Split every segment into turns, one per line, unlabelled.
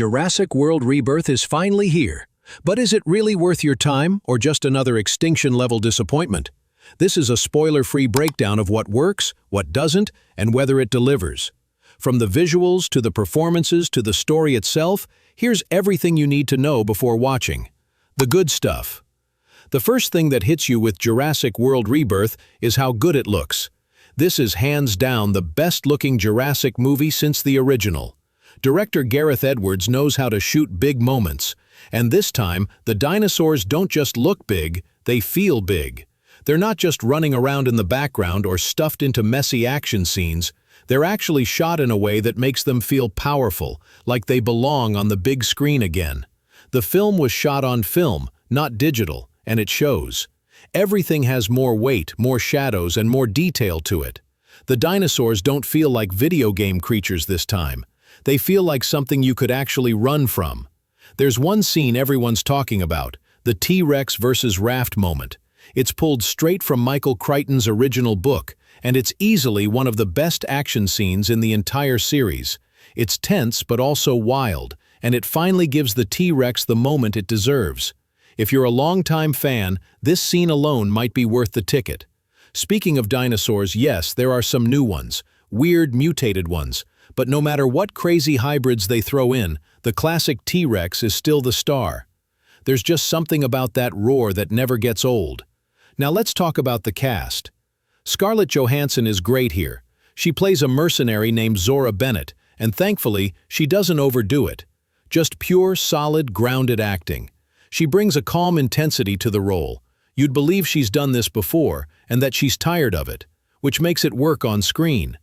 Jurassic World Rebirth is finally here. But is it really worth your time, or just another extinction-level disappointment? This is a spoiler-free breakdown of what works, what doesn't, and whether it delivers. From the visuals to the performances to the story itself, here's everything you need to know before watching. The good stuff. The first thing that hits you with Jurassic World Rebirth is how good it looks. This is hands down the best-looking Jurassic movie since the original. Director Gareth Edwards knows how to shoot big moments, and this time, the dinosaurs don't just look big, they feel big. They're not just running around in the background or stuffed into messy action scenes, they're actually shot in a way that makes them feel powerful, like they belong on the big screen again. The film was shot on film, not digital, and it shows. Everything has more weight, more shadows, and more detail to it. The dinosaurs don't feel like video game creatures this time. They feel like something you could actually run from. There's one scene everyone's talking about, the T-Rex versus Raft moment. It's pulled straight from Michael Crichton's original book, and it's easily one of the best action scenes in the entire series. It's tense but also wild, and it finally gives the T-Rex the moment it deserves. If you're a longtime fan, this scene alone might be worth the ticket. Speaking of dinosaurs, yes, there are some new ones, weird mutated ones, but no matter what crazy hybrids they throw in, the classic T-Rex is still the star. There's just something about that roar that never gets old. Now let's talk about the cast. Scarlett Johansson is great here. She plays a mercenary named Zora Bennett, and thankfully, she doesn't overdo it. Just pure, solid, grounded acting. She brings a calm intensity to the role. You'd believe she's done this before, and that she's tired of it, which makes it work on screen.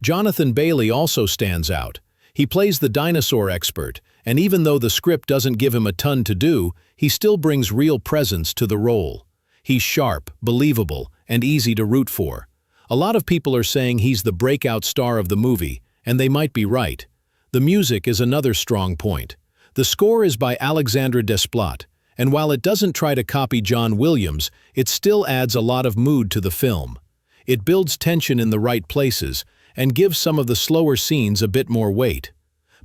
Jonathan Bailey also stands out. He plays the dinosaur expert, and even though the script doesn't give him a ton to do, he still brings real presence to the role. He's sharp, believable, and easy to root for. A lot of people are saying he's the breakout star of the movie, and they might be right. The music is another strong point. The score is by Alexandre Desplat, and while it doesn't try to copy John Williams, it still adds a lot of mood to the film. It builds tension in the right places, and gives some of the slower scenes a bit more weight.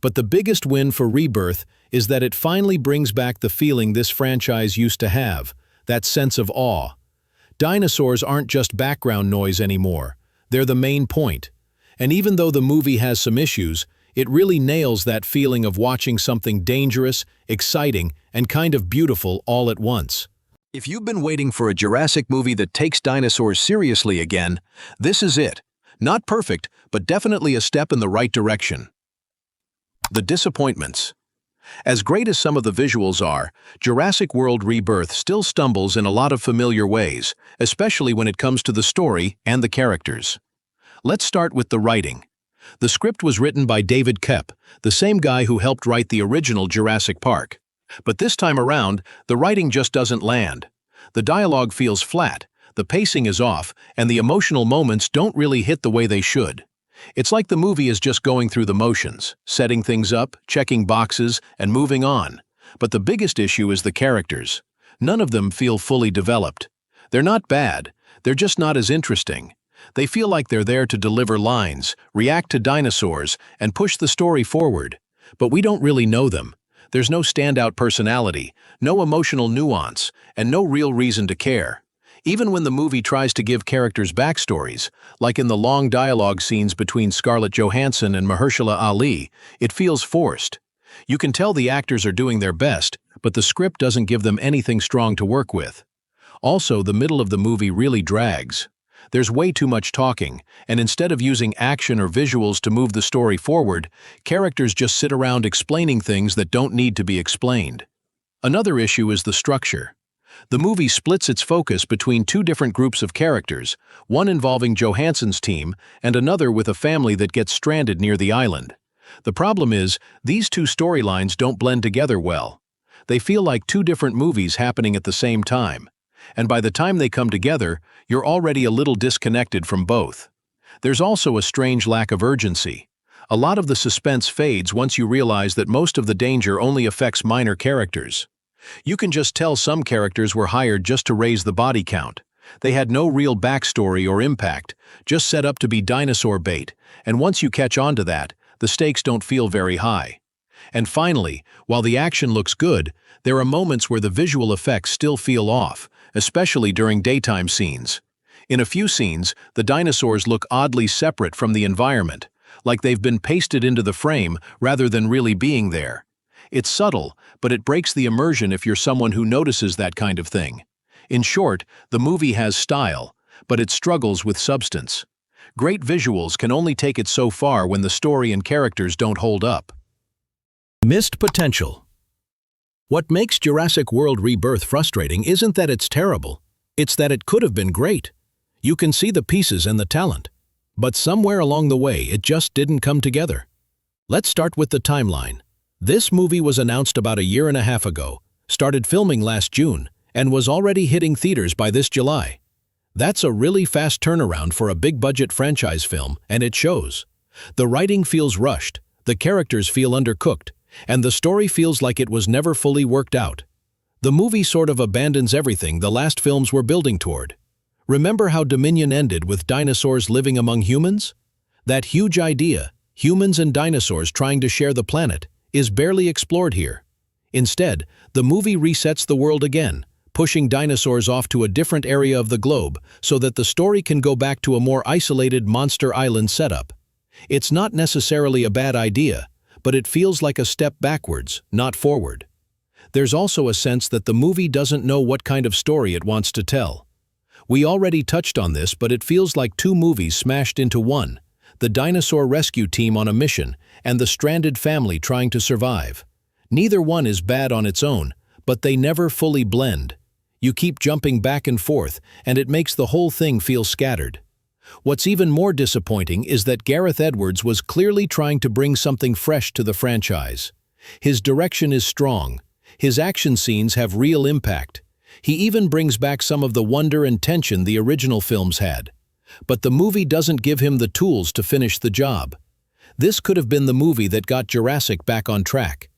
But the biggest win for Rebirth is that it finally brings back the feeling this franchise used to have, that sense of awe. Dinosaurs aren't just background noise anymore, they're the main point. And even though the movie has some issues, it really nails that feeling of watching something dangerous, exciting, and kind of beautiful all at once. If you've been waiting for a Jurassic movie that takes dinosaurs seriously again, this is it. Not perfect, but definitely a step in the right direction. The disappointments. As great as some of the visuals are, Jurassic World Rebirth still stumbles in a lot of familiar ways, especially when it comes to the story and the characters. Let's start with the writing. The script was written by David Koepp, the same guy who helped write the original Jurassic Park. But this time around, the writing just doesn't land. The dialogue feels flat, the pacing is off, and the emotional moments don't really hit the way they should. It's like the movie is just going through the motions, setting things up, checking boxes, and moving on. But the biggest issue is the characters. None of them feel fully developed. They're not bad, they're just not as interesting. They feel like they're there to deliver lines, react to dinosaurs, and push the story forward. But we don't really know them. There's no standout personality, no emotional nuance, and no real reason to care. Even when the movie tries to give characters backstories, like in the long dialogue scenes between Scarlett Johansson and Mahershala Ali, it feels forced. You can tell the actors are doing their best, but the script doesn't give them anything strong to work with. Also, the middle of the movie really drags. There's way too much talking, and instead of using action or visuals to move the story forward, characters just sit around explaining things that don't need to be explained. Another issue is the structure. The movie splits its focus between two different groups of characters, one involving Johansson's team and another with a family that gets stranded near the island. The problem is, these two storylines don't blend together well. They feel like two different movies happening at the same time. And by the time they come together, you're already a little disconnected from both. There's also a strange lack of urgency. A lot of the suspense fades once you realize that most of the danger only affects minor characters. You can just tell some characters were hired just to raise the body count. They had no real backstory or impact, just set up to be dinosaur bait, and once you catch on to that, the stakes don't feel very high. And finally, while the action looks good, there are moments where the visual effects still feel off, especially during daytime scenes. In a few scenes, the dinosaurs look oddly separate from the environment, like they've been pasted into the frame rather than really being there. It's subtle, but it breaks the immersion if you're someone who notices that kind of thing. In short, the movie has style, but it struggles with substance. Great visuals can only take it so far when the story and characters don't hold up. Missed potential. What makes Jurassic World Rebirth frustrating isn't that it's terrible, it's that it could have been great. You can see the pieces and the talent, but somewhere along the way it just didn't come together. Let's start with the timeline. This movie was announced about a year and a half ago, started filming last June, and was already hitting theaters by this July. That's a really fast turnaround for a big-budget franchise film, and it shows. The writing feels rushed, the characters feel undercooked, and the story feels like it was never fully worked out. The movie sort of abandons everything the last films were building toward. Remember how Dominion ended with dinosaurs living among humans? That huge idea, humans and dinosaurs trying to share the planet, is barely explored here. Instead, the movie resets the world again, pushing dinosaurs off to a different area of the globe so that the story can go back to a more isolated Monster Island setup. It's not necessarily a bad idea, but it feels like a step backwards, not forward. There's also a sense that the movie doesn't know what kind of story it wants to tell. We already touched on this, but it feels like two movies smashed into one: the dinosaur rescue team on a mission and the stranded family trying to survive. Neither one is bad on its own, but they never fully blend. You keep jumping back and forth, and it makes the whole thing feel scattered. What's even more disappointing is that Gareth Edwards was clearly trying to bring something fresh to the franchise. His direction is strong. His action scenes have real impact. He even brings back some of the wonder and tension the original films had. But the movie doesn't give him the tools to finish the job. This could have been the movie that got Jurassic back on track.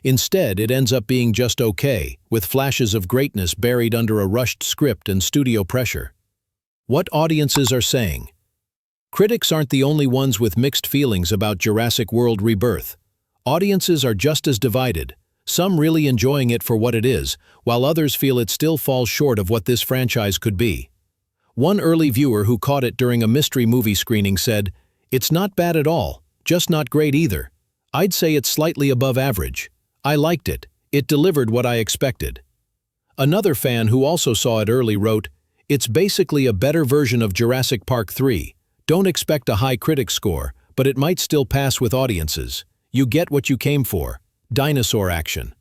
Instead, it ends up being just okay, with flashes of greatness buried under a rushed script and studio pressure. What audiences are saying? Critics aren't the only ones with mixed feelings about Jurassic World Rebirth. Audiences are just as divided, some really enjoying it for what it is, while others feel it still falls short of what this franchise could be. One early viewer who caught it during a mystery movie screening said, "It's not bad at all, just not great either. I'd say it's slightly above average. I liked it. It delivered what I expected." Another fan who also saw it early wrote, "It's basically a better version of Jurassic Park 3. Don't expect a high critic score, but it might still pass with audiences. You get what you came for. Dinosaur action."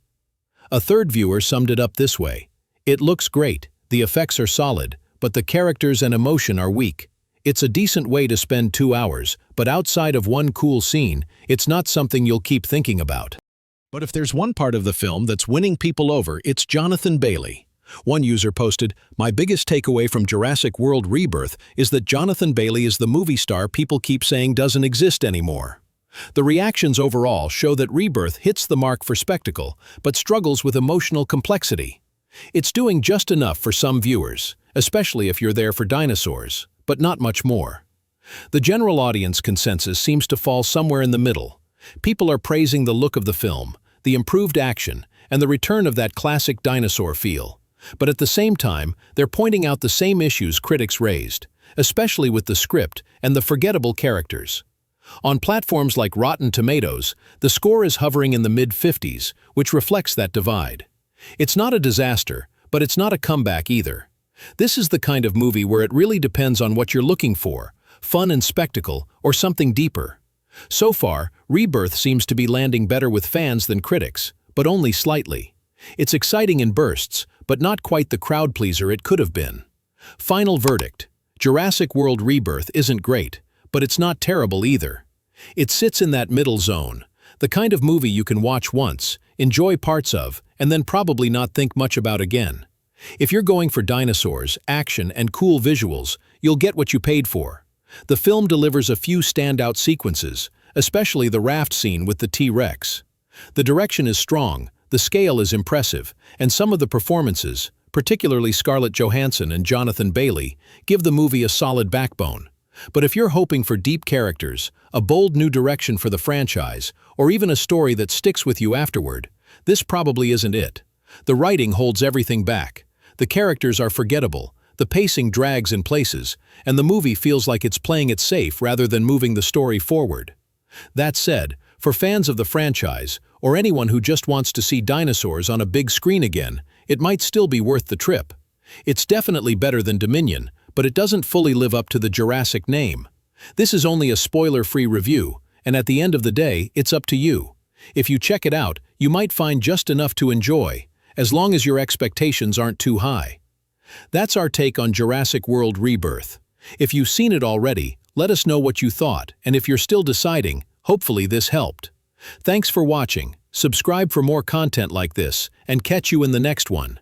A third viewer summed it up this way: "It looks great, the effects are solid, but the characters and emotion are weak. It's a decent way to spend 2 hours, but outside of one cool scene, it's not something you'll keep thinking about." But if there's one part of the film that's winning people over, it's Jonathan Bailey. One user posted, "My biggest takeaway from Jurassic World Rebirth is that Jonathan Bailey is the movie star people keep saying doesn't exist anymore." The reactions overall show that Rebirth hits the mark for spectacle, but struggles with emotional complexity. It's doing just enough for some viewers, especially if you're there for dinosaurs, but not much more. The general audience consensus seems to fall somewhere in the middle. People are praising the look of the film, the improved action, and the return of that classic dinosaur feel. But at the same time, they're pointing out the same issues critics raised, especially with the script and the forgettable characters. On platforms like Rotten Tomatoes, the score is hovering in the mid-50s, which reflects that divide. It's not a disaster, but it's not a comeback either. This is the kind of movie where it really depends on what you're looking for: fun and spectacle, or something deeper. So far, Rebirth seems to be landing better with fans than critics, but only slightly. It's exciting in bursts, but not quite the crowd pleaser it could have been. Final verdict: Jurassic World Rebirth isn't great, but it's not terrible either. It sits in that middle zone, the kind of movie you can watch once, enjoy parts of, and then probably not think much about again. If you're going for dinosaurs, action, and cool visuals, you'll get what you paid for. The film delivers a few standout sequences, especially the raft scene with the T-Rex. The direction is strong, the scale is impressive, and some of the performances, particularly Scarlett Johansson and Jonathan Bailey, give the movie a solid backbone. But if you're hoping for deep characters, a bold new direction for the franchise, or even a story that sticks with you afterward, this probably isn't it. The writing holds everything back. The characters are forgettable, the pacing drags in places, and the movie feels like it's playing it safe rather than moving the story forward. That said, for fans of the franchise, or anyone who just wants to see dinosaurs on a big screen again, it might still be worth the trip. It's definitely better than Dominion, but it doesn't fully live up to the Jurassic name. This is only a spoiler-free review, and at the end of the day, it's up to you. If you check it out, you might find just enough to enjoy, as long as your expectations aren't too high. That's our take on Jurassic World Rebirth. If you've seen it already, let us know what you thought, and if you're still deciding, hopefully this helped. Thanks for watching, subscribe for more content like this, and catch you in the next one.